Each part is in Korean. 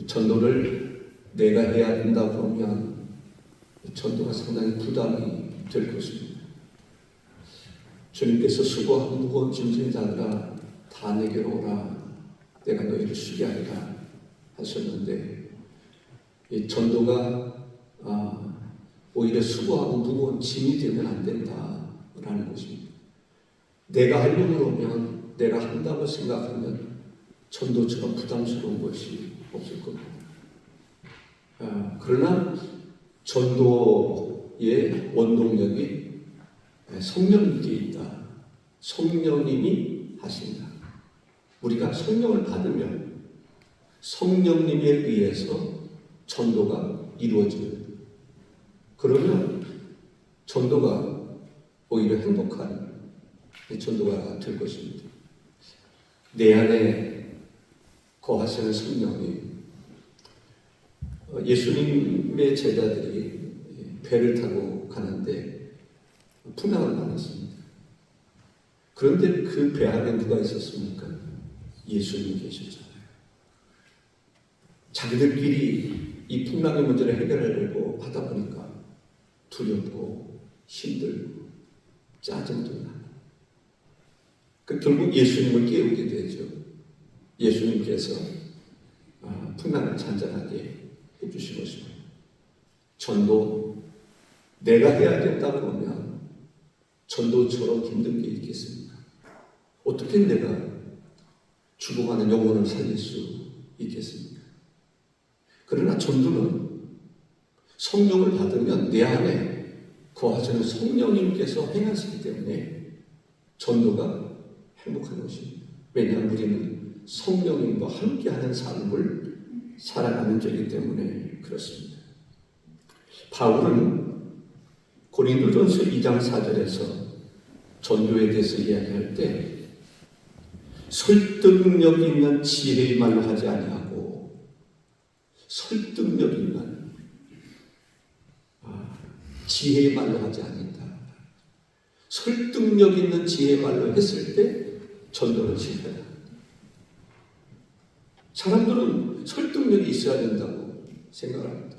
전도를 내가 해야 된다 그러면 전도가 상당히 부담이 될 것입니다. 주님께서 수고하고 무거운 짐진 자들아 다 내게로 오라 내가 너희를 쉬게 하리라 하셨는데, 이 전도가 오히려 수고하고 무거운 짐이 되면 안 된다라는 것입니다. 내가 하려고 하면, 내가 한다고 생각하면 전도처럼 부담스러운 것이 없을 겁니다. 그러나 전도의 원동력이 성령님께 있다. 성령님이 하신다. 우리가 성령을 받으면 성령님에 의해서 전도가 이루어집니다. 그러면 전도가 오히려 행복한 전도가 될 것입니다. 내 안에 거하시는 성령이, 예수님의 제자들이 배를 타고 가는데 풍랑을 만났습니다. 그런데 그 배 안에 누가 있었습니까? 예수님이 계셨잖아요. 자기들끼리 이 풍랑의 문제를 해결하려고 하다 보니까 두렵고 힘들고 짜증도 나고, 결국 예수님을 깨우게 되죠. 예수님께서 풍랑을 잔잔하게 해주신 것입니다. 전도 내가 해야 된다고 하면 전도처럼 힘든 게 있겠습니까? 어떻게 내가 죽어가는 영혼을 살릴 수 있겠습니까? 그러나 전도는 성령을 받으면 내 안에 거하시는 성령님께서 행하시기 때문에 전도가 행복한 것입니다. 왜냐하면 우리는 성령님과 함께하는 삶을 살아가는 자이기 때문에 그렇습니다. 바울은 고린도전서 2장 4절에서 전도에 대해서 이야기할 때 설득력 있는 지혜의 말로 하지 아니하고 설득력 있는 지혜의 말로 하지 않는다. 설득력 있는 지혜의 말로 했을 때 전도는 실패다. 사람들은 설득력이 있어야 된다고 생각합니다.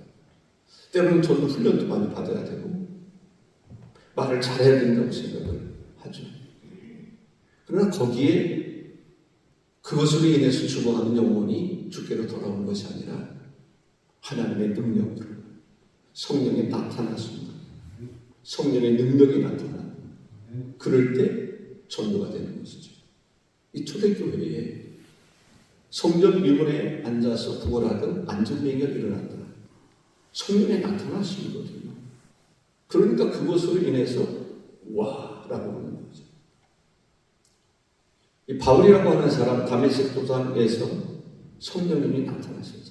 때로는 전도 훈련도 많이 받아야 되고 말을 잘해야 된다고 생각을 하죠. 그러나 거기에 그것으로 인해서 죽어가는 영혼이 주께로 돌아오는 것이 아니라 하나님의 능력으로, 성령의 나타나심으로, 성령의 능력이 나타나, 그럴 때 전도가 되는 것이죠. 이 초대교회에 성전 위문에 앉아서 구걸하던 안전맹이가 일어났다. 성령의 나타나심이거든요. 그러니까 그것으로 인해서 와라고 하는 거죠. 이 바울이라고 하는 사람, 다메섹 도상에서 성령님이 나타나셨잖아요.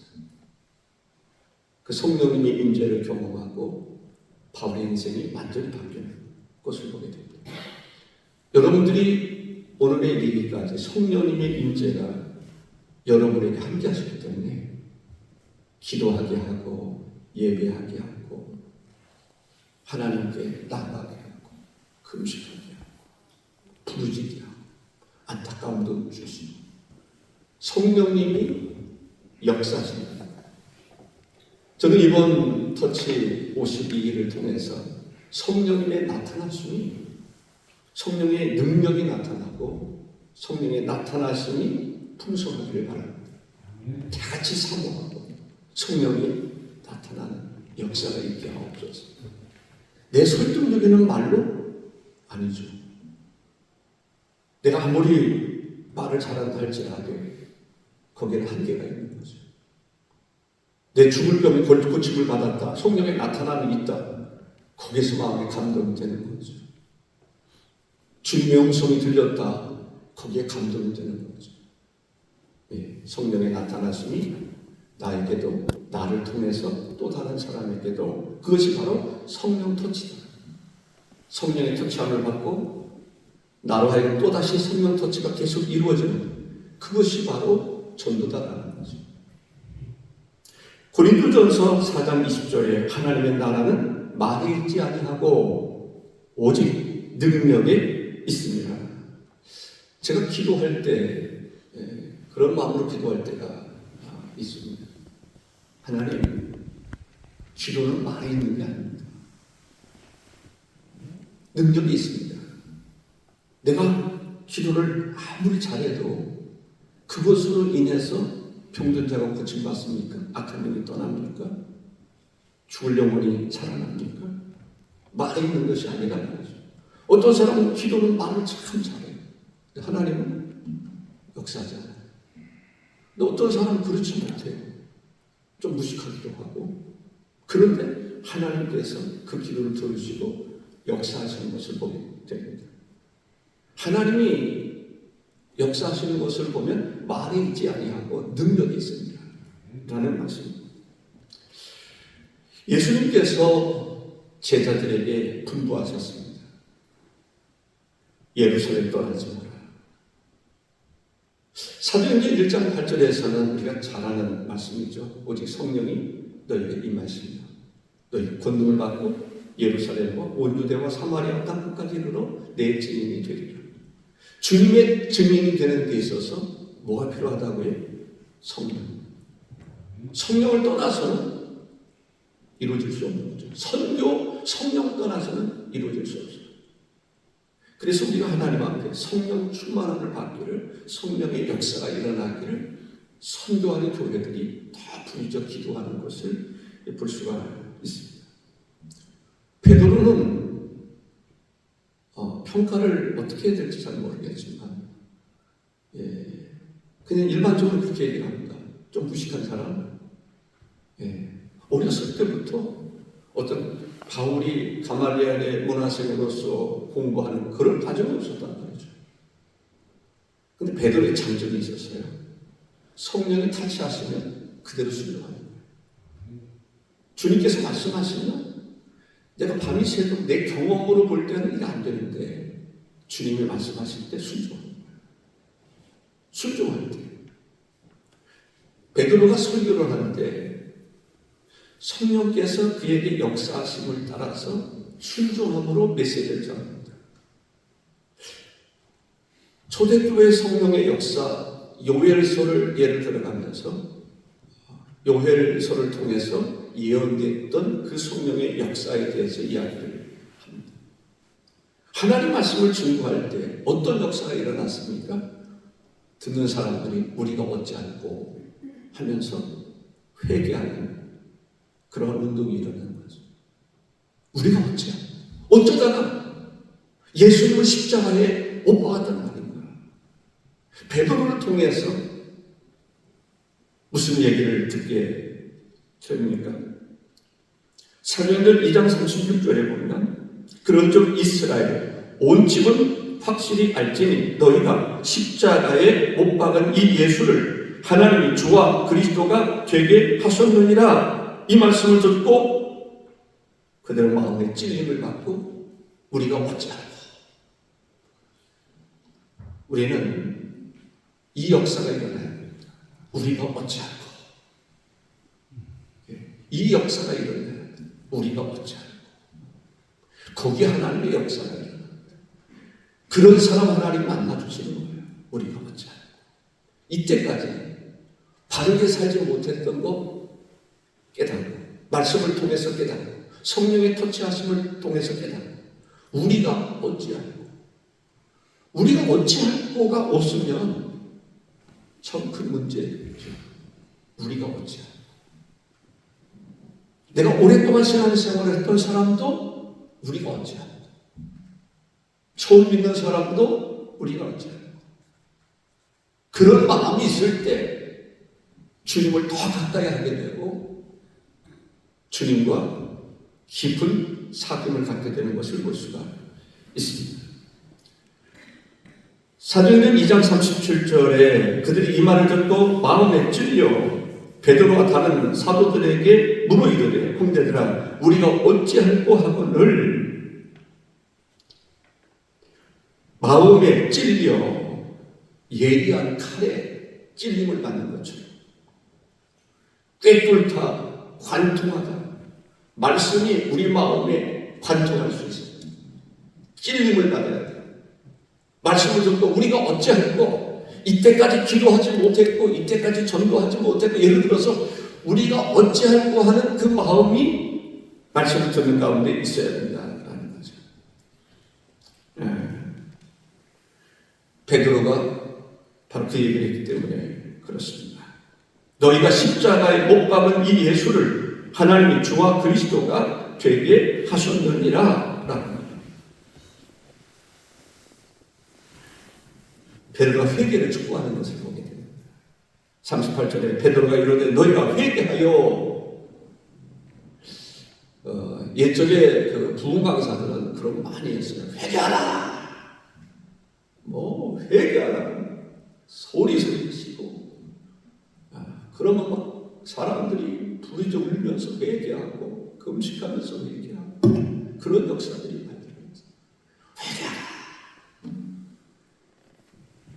그 성령님의 임재를 경험하고 바울의 인생이 완전히 바뀌는 것을 보게 됩니다. 여러분들이 오늘의 얘기까지 성령님의 임재가 여러분에게 함께 하셨기 때문에 기도하게 하고 예배하게 하고 하나님께 나아가게 하고 금식하게 하고 부르짖게 하고 안타까움도 주시고 성령님이 역사하십니다. 저는 이번 터치 52일을 통해서 성령님의 나타나심이, 성령의 능력이 나타나고 성령의 나타나심이 풍성하기를 바랍니다. 다 같이 사모하고 성령이 나타나는 역사가 있게 하옵소서. 내 설득력 있는 말로? 아니죠. 내가 아무리 말을 잘한다 할지라도 거기에는 한계가 있는 거죠. 내 죽을 병이 고침을 받았다. 성령의 나타남이 있다. 거기서 마음이 감동이 되는 거죠. 주님의 음성이 들렸다. 거기에 감동이 되는 거죠. 예, 성령의 나타나심이 나에게도, 나를 통해서 또 다른 사람에게도, 그것이 바로 성령 터치다. 성령의 터치함을 받고 나로 하여금 또다시 성령 터치가 계속 이루어지는, 그것이 바로 전도다라는 거죠. 고린도전서 4장 20절에 하나님의 나라는 말에 있지 아니하고 오직 능력에 있습니다. 제가 기도할 때 그런 마음으로 기도할 때가 있습니다. 하나님, 기도는 말에 있는 게 아닙니다. 능력이 있습니다. 내가 기도를 아무리 잘해도 그것으로 인해서 병든 자가 고침받습니까? 악한 영이 떠납니까? 죽을 영혼이 살아납니까? 말에 있는 것이 아니라는 거죠. 어떤 사람은 기도는 말을 참 잘해요. 하나님은 역사하잖아요. 근데 어떤 사람은 그렇지 못해요. 좀 무식하기도 하고. 그런데 하나님께서 그 기도를 들으시고 역사하시는 것을 보게 됩니다. 하나님이 역사하시는 것을 보면 말에 있지 아니하고 능력이 있습니다. 라는 말씀입니다. 예수님께서 제자들에게 분부하셨습니다. 예루살렘 떠나지 마라. 사도행전 1장 8절에서는 우리가 잘 아는 말씀이죠. 오직 성령이 너희에게 임하시며 너희 권능을 받고 예루살렘과 온 유대와 사마리아 땅 끝까지 이르러 내 증인이 되리라. 주님의 증인이 되는 데 있어서 뭐가 필요하다고요? 성령. 성령을 떠나서는 이루어질 수 없는 거죠. 선교, 성령을 떠나서는 이루어질 수 없어요. 그래서 우리가 하나님 앞에 성령 충만함을 받기를, 성령의 역사가 일어나기를 선교하는 교회들이 다 부르짖어 기도하는 것을 볼 수가 있습니다. 베드로는 평가를 어떻게 해야 될지 잘 모르겠지만 그냥 일반적으로 그렇게 얘기를 합니다. 좀 무식한 사람. 어렸을 때부터 어떤 바울이 가말리엘의 문화생으로서 공부하는 그런 과정이 없었단 말이죠. 근데 베드로의 장점이 있었어요. 성령이 타치하시면 그대로 순종하는 거예요. 주님께서 말씀하시면 내가 밤이 새도록 내 경험으로 볼 때는 이게 안 되는데 주님이 말씀하실 때 순종하는 거예요. 순종할 때. 베드로가 설교를 하는데 성령께서 그에게 역사하심을 따라서 순종함으로 메시지를 전합니다. 초대교회 성령의 역사, 요엘서를 예를 들어가면서 요엘서를 통해서 예언됐던 그 성령의 역사에 대해서 이야기를 합니다. 하나님 말씀을 증거할 때 어떤 역사가 일어났습니까? 듣는 사람들이 우리가 어찌할꼬 하면서 회개하는 그런 운동이 일어나는 거죠. 우리가 어쩌다가 예수님을 십자가에 못 박았단 말인가. 베드로를 통해서 무슨 얘기를 듣게 됩니까? 사도행전 2장 36절에 보면 그런즉 이스라엘 온 집은 확실히 알지니 너희가 십자가에 못 박은 이 예수를 하나님이 주와 그리스도가 되게 하셨느니라. 이 말씀을 듣고 그대로 마음에 찔림을 받고 우리가 어찌하고 우리는 이 역사가 일어나야 됩니다. 우리가 어찌하고 이 역사가 일어나야 됩니다. 우리가 어찌하고 거기에 하나님의 역사가 일어납니다. 그런 사람 하나님 만나주시는 거예요. 우리가 어찌하고 이때까지 바르게 살지 못했던 거 깨닫고 말씀을 통해서 깨닫고 성령의 터치하심을 통해서 깨닫고 우리가 어찌할꼬가 없으면 참 큰 문제죠. 우리가 어찌할꼬. 내가 오랫동안 신앙생활을 했던 사람도 우리가 어찌할꼬. 처음 믿는 사람도 우리가 어찌할꼬. 그런 마음이 있을 때 주님을 더 가까이 하게 되고 주님과 깊은 사귐을 갖게 되는 것을 볼 수가 있습니다. 사도행전 2장 37절에 그들이 이 말을 듣고 마음에 찔려 베드로와 다른 사도들에게 물어 이르되 형제들아 우리가 어찌할꼬 하거늘 마음에 찔려 예리한 칼에 찔림을 받는 것처럼 꿰뚫다 관통하다 말씀이 우리 마음에 관통할 수 있습니다. 찔림을 받아야 돼요. 말씀을 듣고 우리가 어찌할꼬 이때까지 기도하지 못했고 이때까지 전도하지 못했고 예를 들어서 우리가 어찌할꼬 하는 그 마음이 말씀을 듣는 가운데 있어야 된다라는 거죠. 베드로가 바로 그 얘기를 했기 때문에 그렇습니다. 너희가 십자가에 못 박은 이 예수를 하나님의 주와 그리스도가 되게 하셨느니라 라고. 베드로가 회개를 촉구하는 것을 보게 됩니다. 38절에 베드로가 이르되 너희가 회개하여. 옛적에 그 부흥 강사들은 그런 거 많이 했어요. 회개하라. 회개하라. 소리 지르시고. 그러면 막 사람들이 부르짖어 울면서 회개하고 금식하면서 회개하고 그런 역사들이 많이 일어났어요. 회개하라.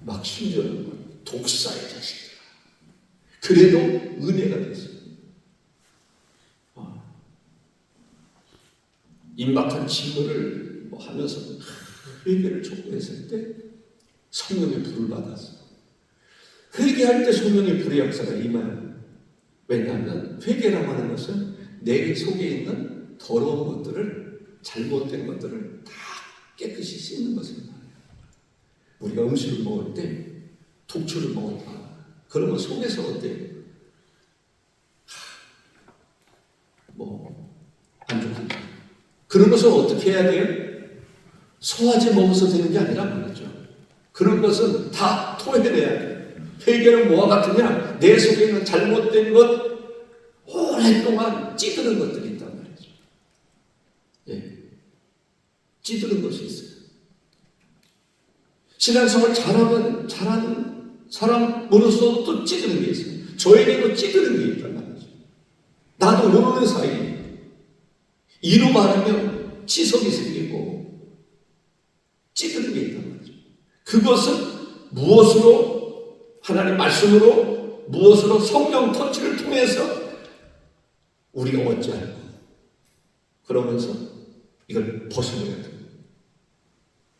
막 심지어는 독사의 자식들. 그래도 은혜가 됐어요. 임박한 질문을 하면서 회개를 촉구했을 때 성령의 불을 받았어요. 회개할 때 성령의 불의 역사가 임해요. 왜냐하면 회개라고 하는 것은 내 속에 있는 더러운 것들을, 잘못된 것들을 다 깨끗이 씻는 것을 말해요. 우리가 음식을 먹을 때 독초를 먹었다. 그러면 속에서 어때요? 안 좋습니다. 그런 것을 어떻게 해야 돼요? 소화제 먹어서 되는 게 아니라 말이죠. 그런 것은 다 토해내야 돼요. 회개는 뭐와 같으냐? 내 속에 있는 잘못된 것, 오랫동안 찌드는 것들이 있단 말이죠. 찌드는 것이 있어요. 신앙생활 잘하는 사람으로서도 또 찌드는 게 있어요. 저에게도 찌드는 게 있단 말이죠. 나도 모르는 사이에 이로 말하면 치석이 생기고 찌드는 게 있단 말이죠. 그것은 무엇으로? 하나님 말씀으로, 무엇으로? 성령 터치를 통해서 우리가 어찌할까? 그러면서 이걸 벗어내야 돼요.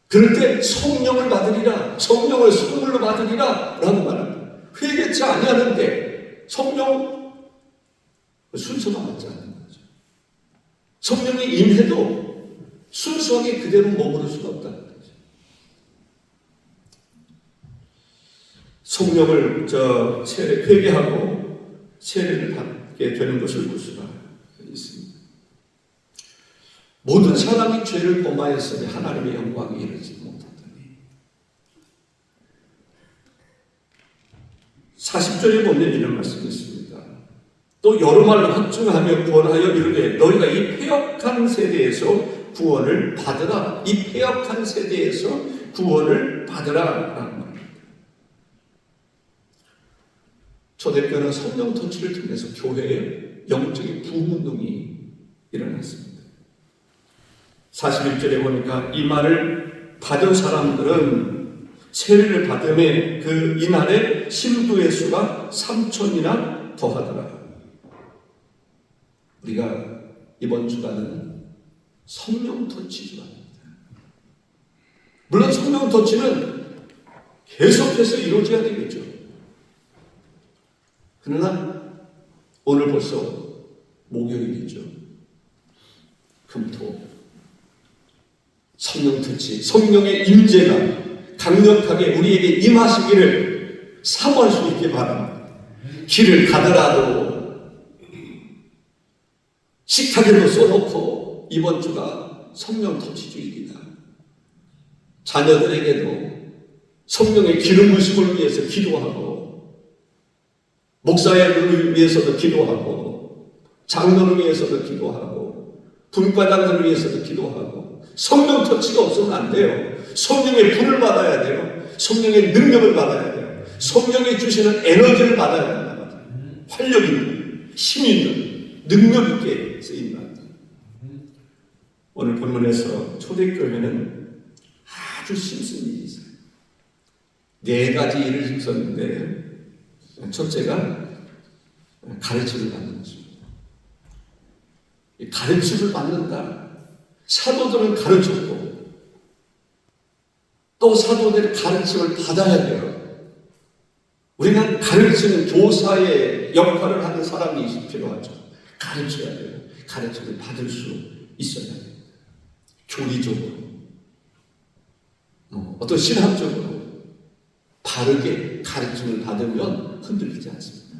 그럴 때 성령을 받으리라, 성령을 선물로 받으리라 라고 말합니다. 회개치 아니하는데 성령 순서가 맞지 않는 거죠. 성령이 임해도 순수하게 그대로 머무를 수가 없다는 거죠. 성령을 회개하고 세례를 받게 되는 것을 볼 수가 있습니다. 모든 사람이 죄를 범하였으니 하나님의 영광이 이르지 못하더니. 40절에 보면 이런 말씀이 있습니다. 또 여러 말로 확증하며 구원하여 이르되 너희가 이 패역한 세대에서 구원을 받으라. 이 패역한 세대에서 구원을 받으라 라는 말입니다. 초대교회는 성령 터치를 통해서 교회에 영적인 부흥운동이 일어났습니다. 41절에 보니까 이 말을 받은 사람들은 세례를 받음에 그 이날에 신부의 수가 3,000이나 더하더라. 우리가 이번 주간은 성령 터치 주간입니다. 물론 성령 터치는 계속해서 이루어져야 되겠죠. 그러나 오늘 벌써 목요일이죠. 금토 성령 터치, 성령의 임재가 강력하게 우리에게 임하시기를 사모할 수 있게 바랍니다. 길을 가더라도 식탁에도 써놓고 이번 주가 성령 터치 주일이다. 자녀들에게도 성령의 기름 부심을 위해서 기도하고, 목사를 위해서도 기도하고, 장로를 위해서도 기도하고, 분과장들을 위해서도 기도하고. 성령 터치가 없으면 안 돼요. 성령의 불을 받아야 돼요. 성령의 능력을 받아야 돼요. 성령이 주시는 에너지를 받아야 됩니다. 활력 있는, 힘 있는, 능력 있게 쓰인다. 오늘 본문에서 초대교회는 아주 심슨 일이 있어요. 4가지 일을 썼는데, 첫째가 가르침을 받는 것입니다. 가르침을 받는다. 사도들은 가르쳤고, 또 사도들의 가르침을 받아야 돼요. 우리는 가르치는 교사의 역할을 하는 사람이 필요하죠. 가르쳐야 돼요. 가르침을 받을 수 있어야 돼요. 교리적으로, 어떤 신학적으로 바르게 가르침을 받으면 흔들리지 않습니다.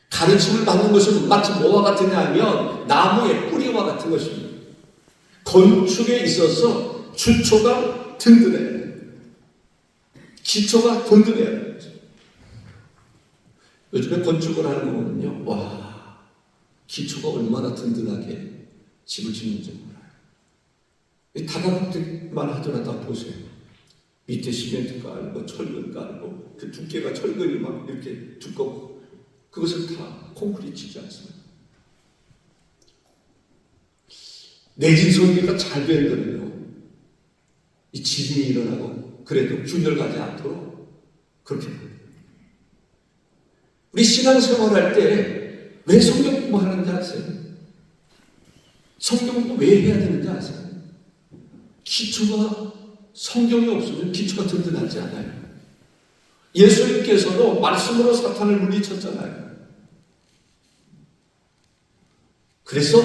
가르침을 받는 것은 마치 뭐와 같으냐 하면 나무의 뿌리와 같은 것입니다. 건축에 있어서 주초가 든든해야 돼요. 기초가 든든해야 돼요. 요즘에 건축을 하는 거 보면요, 와, 기초가 얼마나 든든하게 집을 짓는지 몰라요. 다다붙기만 하더라도 보세요. 밑에 시멘트 깔고 철근 깔고 그 두께가 철근이 막 이렇게 두껍고 그것을 다 콘크리트 치지 않습니다. 내진 설계가 잘 되는 거는요, 이 지진이 일어나고 그래도 균열가지 않도록 그렇게 합니다. 우리 신앙생활 할 때 왜 성경 공부하는지 아세요? 성경 공부 왜 해야 되는지 아세요? 기초가, 성경이 없으면 기초가 든든하지 않아요. 예수님께서도 말씀으로 사탄을 물리쳤잖아요. 그래서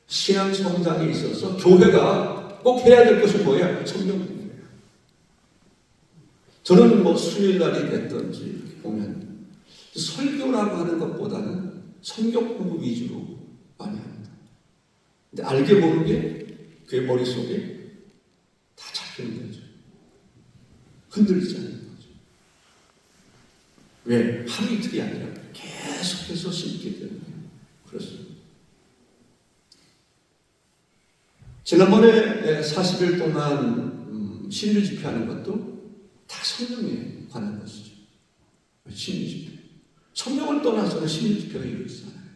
신앙 성장에 있어서 교회가 꼭 해야 될 것이 뭐야? 성경 공부예요. 저는 뭐 수요일날이 됐든지 이렇게 보면 설교라고 하는 것보다는 성경 공부 위주로 많이 합니다. 근데 알게 모르게 그의 머릿속에 다 잡히는 거죠. 흔들리지 않는 거죠. 왜? 하루 이틀이 아니라 계속해서 심기 때문에 그렇습니다. 지난번에 40일 동안 신유 집회하는 것도 다 성령에 관한 것이죠. 신유 집회. 성령을 떠나서는 신유 집회가 이루어지지 않아요.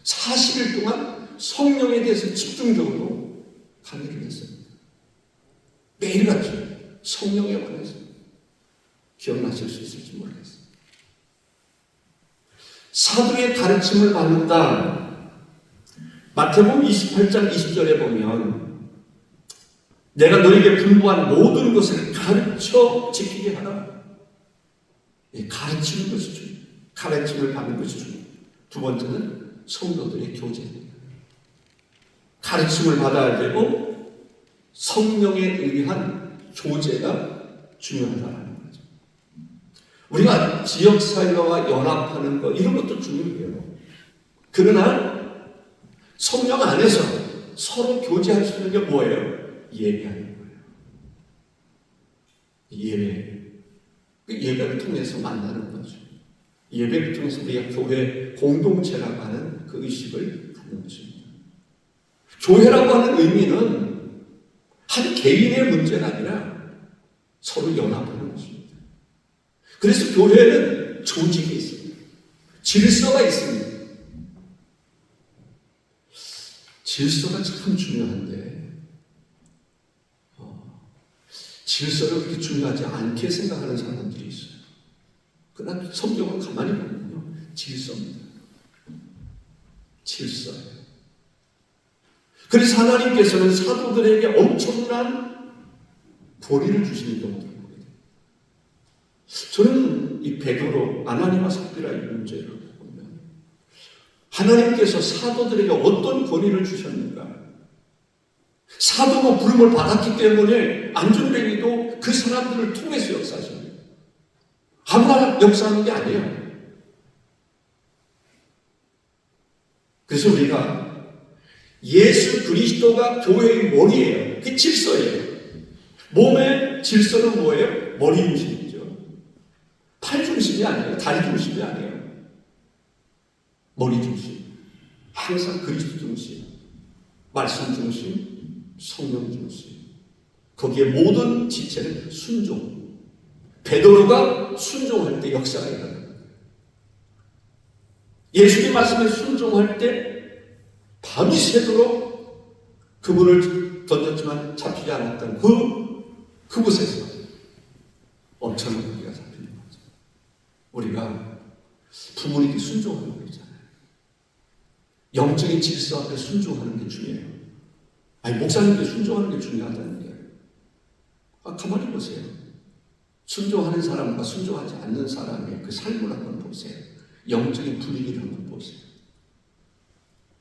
40일 동안 성령에 대해서 집중적으로 강의를 했습니다. 매일같이 성령에 관해서 기억나실 수 있을지 모르겠어요. 사도의 가르침을 받는다. 마태복음 28장 20절에 보면 내가 너에게 분부한 모든 것을 가르쳐 지키게 하라. 가르치는 것이 중요해요. 가르침을 받는 것이 중요해요. 두 번째는 성도들의 교제입니다. 가르침을 받아야 되고 성령에 의한 교제가 중요하다는 거죠. 우리가 지역사회와 연합하는 것 이런 것도 중요해요. 그러나 성령 안에서 서로 교제할 수 있는 게 뭐예요? 예배하는 거예요. 예배를 통해서 만나는 거죠. 예배를 통해서 우리가 교회 공동체라고 하는 그 의식을 갖는 것입니다. 교회라고 하는 의미는 한 개인의 문제가 아니라 서로 연합하는 것입니다. 그래서 교회는 조직이 있습니다. 질서가 있습니다. 질서가 참 중요한데 질서를 그렇게 중요하지 않게 생각하는 사람들이 있어요. 그러나 성경을 가만히 보면요, 질서입니다. 질서예요. 그래서 하나님께서는 사도들에게 엄청난 권위를 주시는 경우도 보게 돼요. 저는 이 베드로, 아나니와 삽비라의 문제를 보면 하나님께서 사도들에게 어떤 권위를 주셨는가? 사도로 부름을 받았기 때문에 안중뱅이도 그 사람들을 통해서 역사하십니다. 아무나 역사하는 게 아니에요. 그래서 우리가 예수 그리스도가 교회의 머리예요. 그게 질서예요. 몸의 질서는 뭐예요? 머리 중심이죠. 팔 중심이 아니에요. 다리 중심이 아니에요. 머리 중심. 항상 그리스도 중심. 말씀 중심. 성령 중심. 거기에 모든 지체는 순종. 베드로가 순종할 때 역사가 일어나요. 예수님 말씀에 순종할 때 밤이 새도록 그분을 던졌지만 잡히지 않았던 그곳에서 엄청난 무기가 잡히는 거죠. 우리가 부모님께 순종하는 거 있잖아요. 영적인 질서 앞에 순종하는 게 중요해요. 아니 목사님께 순종하는 게 중요하다는 게 가만히 보세요. 순종하는 사람과 순종하지 않는 사람의 그 삶을 한번 보세요. 영적인 분위기를 한번 보세요.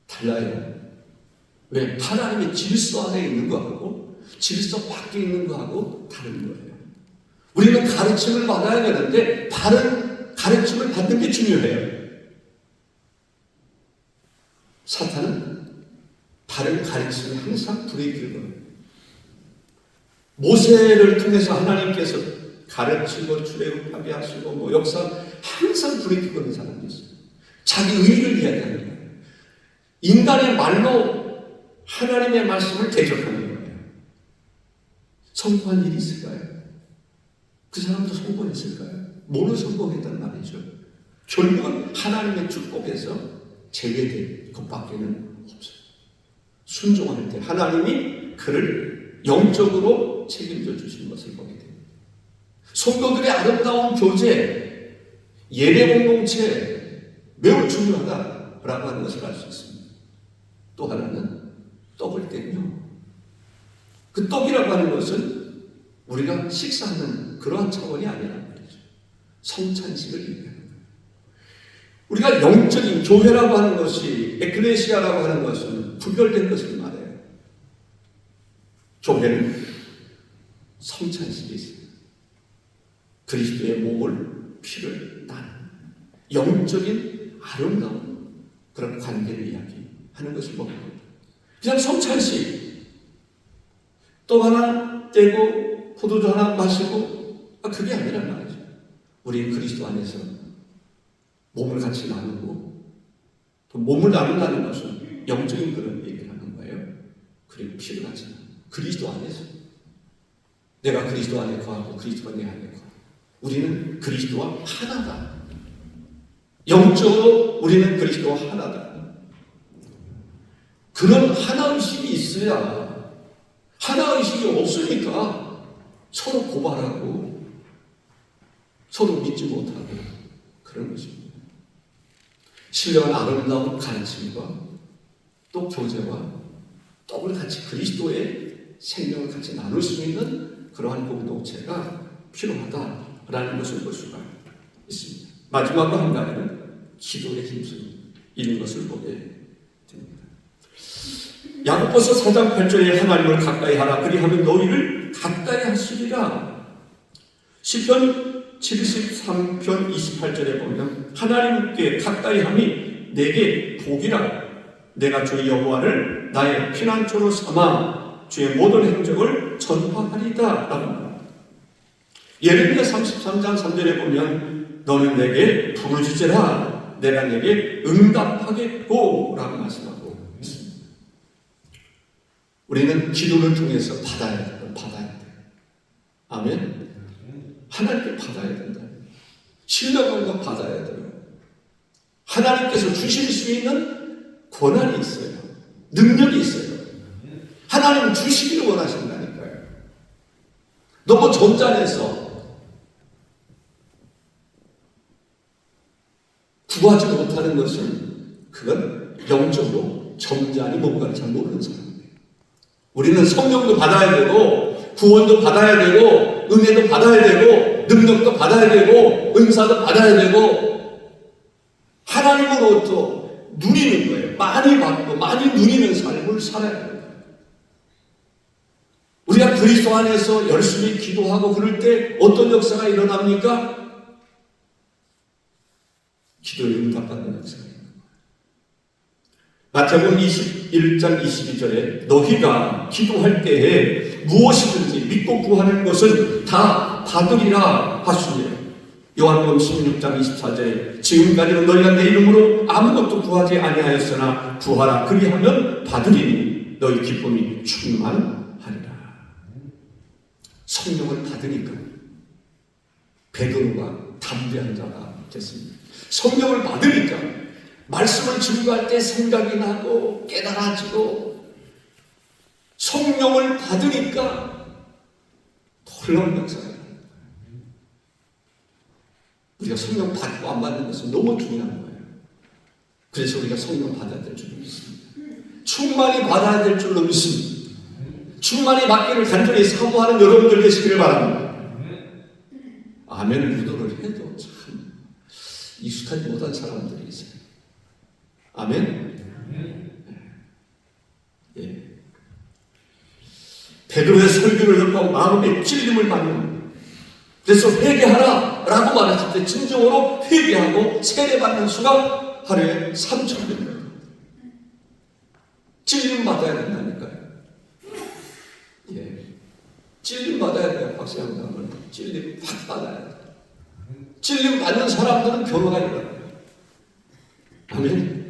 달라요. 왜? 하나님의 질서 안에 있는 거하고 질서 밖에 있는 거하고 다른 거예요. 우리는 가르침을 받아야 되는데 바른 가르침을 받는 게 중요해요. 사탄은 바른 가르침에 항상 브레이크를 걸어요. 모세를 통해서 하나님께서 가르치고 출애굽하게 하시고 역사 항상 브레이크 거는 사람이 있어요. 자기 의의를 이야기하는 거예요. 인간의 말로 하나님의 말씀을 대적하는 거예요. 성공한 일이 있을까요? 그 사람도 성공했을까요? 뭐로 성공했단 말이죠? 결국은 하나님의 축복에서 제외된 것밖에는 없어요. 순종할 때 하나님이 그를 영적으로 책임져 주신 것을 보게 됩니다. 성도들의 아름다운 교제, 예배 공동체 매우 중요하다라고 하는 것을 알 수 있습니다. 또 하나는 떡을 떼며 그 떡이라고 하는 것은 우리가 식사하는 그러한 차원이 아니란 말이죠. 성찬식을 얘기하는 거예요. 우리가 영적인 교회라고 하는 것이 에클레시아라고 하는 것은 구별된 것을 말해요. 교회는 성찬식이 있습니다. 그리스도의 몸을 피를 난 영적인 아름다운 그런 관계를 이야기하는 것을 보게 됩니다. 그냥 성찬식 떡 하나 떼고 포도주 하나 마시고 그게 아니란 말이죠. 우리는 그리스도 안에서 몸을 같이 나누고 또 몸을 나눈다는 것은 영적인 그런 얘기를 하는 거예요. 그리고 피를 같이 나누고 그리스도 안에서 내가 그리스도 안에 거하고 그리스도가 내 안에 거하고 우리는 그리스도와 하나다. 영적으로 우리는 그리스도와 하나다. 그런 하나의식이 있어야 하나의식이 없으니까 서로 고발하고 서로 믿지 못하고 그런 것입니다. 신령한 아름다운 가르침과 또 교제와 떡을 같이 그리스도의 생명을 같이 나눌 수 있는 그러한 공동체가 필요하다라는 것을 볼 수가 있습니다. 마지막으로 한 가지는 기도의 힘쓰는 이런 것을 보게 됩니다. 야고보서 4장 8절에 하나님을 가까이 하라 그리하면 너희를 가까이 하시리라. 시편 73편 28절에 보면 하나님께 가까이 함이 내게 복이라. 내가 주 여호와를 나의 피난처로 삼아 주의 모든 행적을 전파하리다 라고 말합니다. 예레미야 33장 3절에 보면 너는 내게 부르짖으라 내가 내게 응답하겠고 라고 말씀하고 있습니다. 우리는 기도를 통해서 받아야 돼요. 아멘. 하나님께 받아야 된다. 신뢰감과 받아야 돼요. 하나님께서 주실 수 있는 권한이 있어요. 능력이 있어요. 하나님은 주시기를 원하신다니까요. 너무 점잖해서 구하지 못하는 것은 그건 영적으로 점잖이 뭔가를 잘 모르는 사람이에요. 우리는 성령도 받아야 되고 구원도 받아야 되고 은혜도 받아야 되고 능력도 받아야 되고 은사도 받아야 되고 하나님으로부터 누리는 거예요. 많이 받고 많이 누리는 삶을 살아야 돼요. 우리가 그리스도 안에서 열심히 기도하고 그럴 때 어떤 역사가 일어납니까? 기도에 응답받는 역사입니다. 마태복음 21장 22절에 너희가 기도할 때에 무엇이든지 믿고 구하는 것은 다 받으리라 하시니라. 요한복음 16장 24절에 지금까지는 너희가 내 이름으로 아무것도 구하지 아니하였으나 구하라 그리하면 받으리니 너희 기쁨이 충만하리라. 성령을 받으니까 베드로가 담대한 자가 됐습니다. 성령을 받으니까 말씀을 증거할 때 생각이 나고 깨달아지고 성령을 받으니까 놀라운 역사가 일어납니다. 우리가 성령 받고 안 받는 것은 너무 중요한 거예요. 그래서 우리가 성령 받아야 될 줄로 믿습니다. 충만히 받아야 될 줄로 믿습니다. 충만히 받기를 간절히 사모하는 여러분들 되시기를 바랍니다. 아멘을 유도를 해도 참 익숙하지 못한 사람들이 있어요. 아멘? 예. 베드로의 설교를 듣고 마음에 찔림을 받는, 그래서 회개하라 라고 말했을 때 진정으로 회개하고 세례받는 수가 하루에 3,000명. 찔림 받아야 된다니까요. 예. 찔림 받아야 돼요. 박사장님은 찔림 확 받아야 돼요. 찔림 받는 사람들은 변화가 일어나요. 아멘.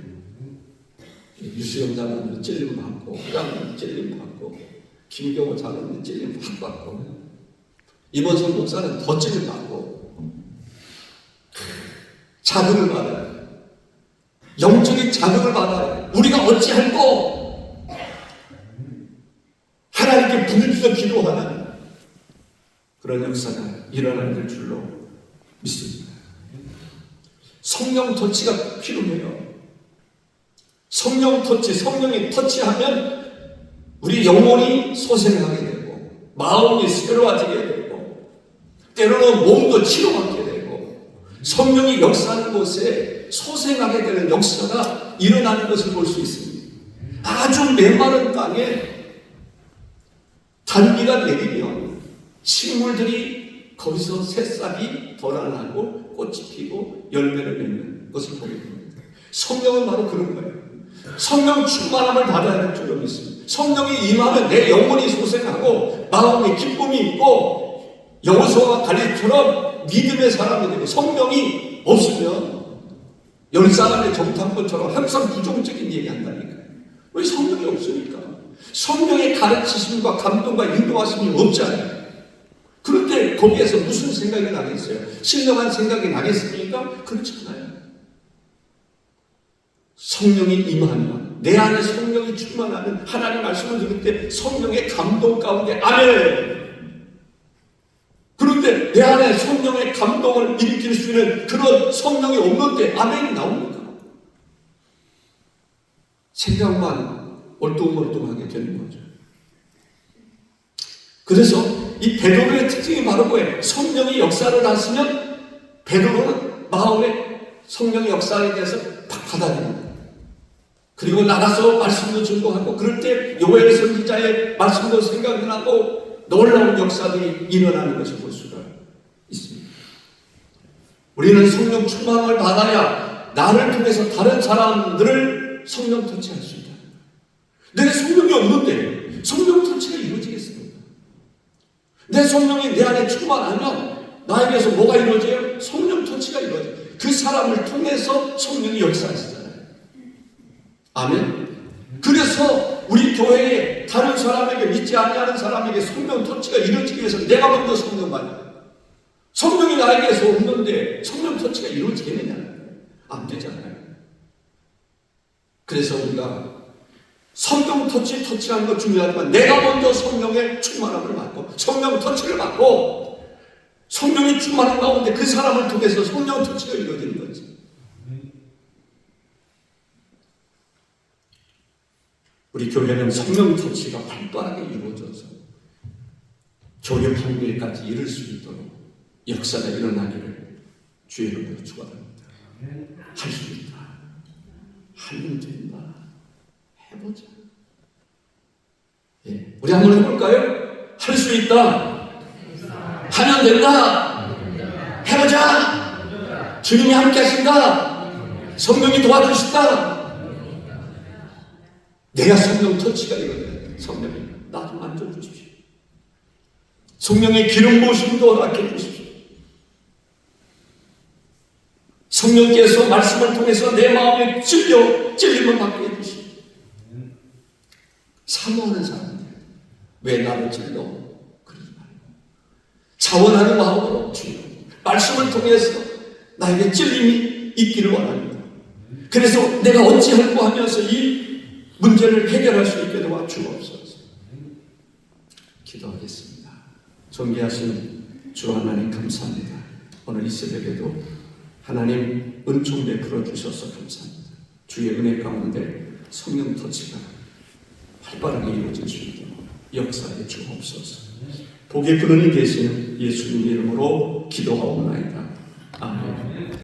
유수영 장로는 찔림 받고, 회장은 찔림 받고, 김경호 장로는 찔림 확 받고, 이번선 목사는 더 찔림 받고, 자극을 받아요. 영적인 자극을 받아요. 우리가 어찌할꼬 하나님께 부르짖어 기도하는 그런 역사가 일어나는 줄로 믿습니다. 성령 터치가 필요해요. 성령 터치, 성령이 터치하면 우리 영혼이 소생하게 되고 마음이 새로워지게 되고 때로는 몸도 치료받게 되고 성령이 역사하는 곳에 소생하게 되는 역사가 일어나는 것을 볼 수 있습니다. 아주 메마른 땅에 단비가 내리면 식물들이 거기서 새싹이 덜어나고 꽃이 피고 열매를 맺는 것을 보게 됩니다. 성령은 바로 그런 거예요. 성령 충만함을 받아야 될 줄로 믿습니다. 성령이 임하면 내 영혼이 소생하고 마음에 기쁨이 있고 여호수아와 갈렙처럼 믿음의 사람이 되고, 성령이 없으면 열 사람의 정탐꾼처럼 항상 부정적인 얘기한다니까요. 왜? 성령이 없으니까. 성령의 가르치심과 감동과 인도하심이 없잖아요. 그런데 거기에서 무슨 생각이 나겠어요? 신령한 생각이 나겠습니까? 그렇지 않아요. 성령이 임하면, 내 안에 성령이 충만하면 하나님 말씀을 들을 때 성령의 감동 가운데 아멘. 그런데 내 안에 성령의 감동을 일으킬 수 있는 그런 성령이 없는데 아멘이 나옵니까? 생각만 얼뚱멀뚱하게 되는 거죠. 그래서 이 베드로의 특징이 바로 뭐예요? 성령이 역사를 하시면 베드로는 마음에 성령의 역사에 대해서 팍 받아들입니다. 그리고 나가서 말씀도 증거하고, 그럴 때 요엘 선지자의 말씀도 생각이 나고 놀라운 역사들이 일어나는 것을 볼 수가 있습니다. 우리는 성령 충만함을 받아야 나를 통해서 다른 사람들을 성령 터치할 수 있다. 내 성령이 없는데 성령 터치가 이루어지겠습니까? 내 성령이 내 안에 충만하면 나에게서 뭐가 이루어져요? 성령 터치가 이루어져요. 그 사람을 통해서 성령이 역사하시잖아요. 아멘. 그래서 우리 교회에 다른 사람에게, 믿지 아니하는 사람에게 성령 터치가 이루어지기 위해서 내가 먼저 성령 받아요. 성령이 나에게서 없는데 성령 터치가 이루어지겠느냐? 안 되잖아요. 그래서 우리가 성령 터치하는 거 중요하지만 내가 먼저 성령의 충만함을 받고 성령 터치를 받고 성령이 충만한 가운데 그 사람을 통해서 성령 터치가 이루어지는 거지. 우리 교회는 성령 터치가 활발하게 이루어져서 교회 판결까지 이룰 수 있도록 역사가 일어나기를 주의 이름으로 축원합니다. 할 수 있다. 하면 된다. 해보자. 예, 우리 한번 해볼까요? 할 수 있다. 하면 된다. 해보자. 주님이 함께 하신다. 성령이 도와주신다. 내가 성령 터치가 이거든. 성령이 나 좀 만져주십시오. 성령의 기름 부으심도 허락해 주십시오. 성령께서 말씀을 통해서 내 마음에 찔림을 받게 해주십시오. 사모하는 사람들, 왜 나를 찔러? 그러지 말고 자원하는 마음으로 주여 말씀을 통해서 나에게 찔림이 있기를 원합니다. 그래서 내가 어찌할꼬 하면서 이 문제를 해결할 수 있게 도와주옵소서. 기도하겠습니다. 존귀하신 주 하나님 감사합니다. 오늘 이 새벽에도 하나님 은총 베풀어 주셔서 감사합니다. 주의 은혜 가운데 성령 터치가 활발하게 이루어질 수 있도록 역사해 주옵소서. 복의 근원이 되시는 예수님 이름으로 기도하옵나이다. 아멘.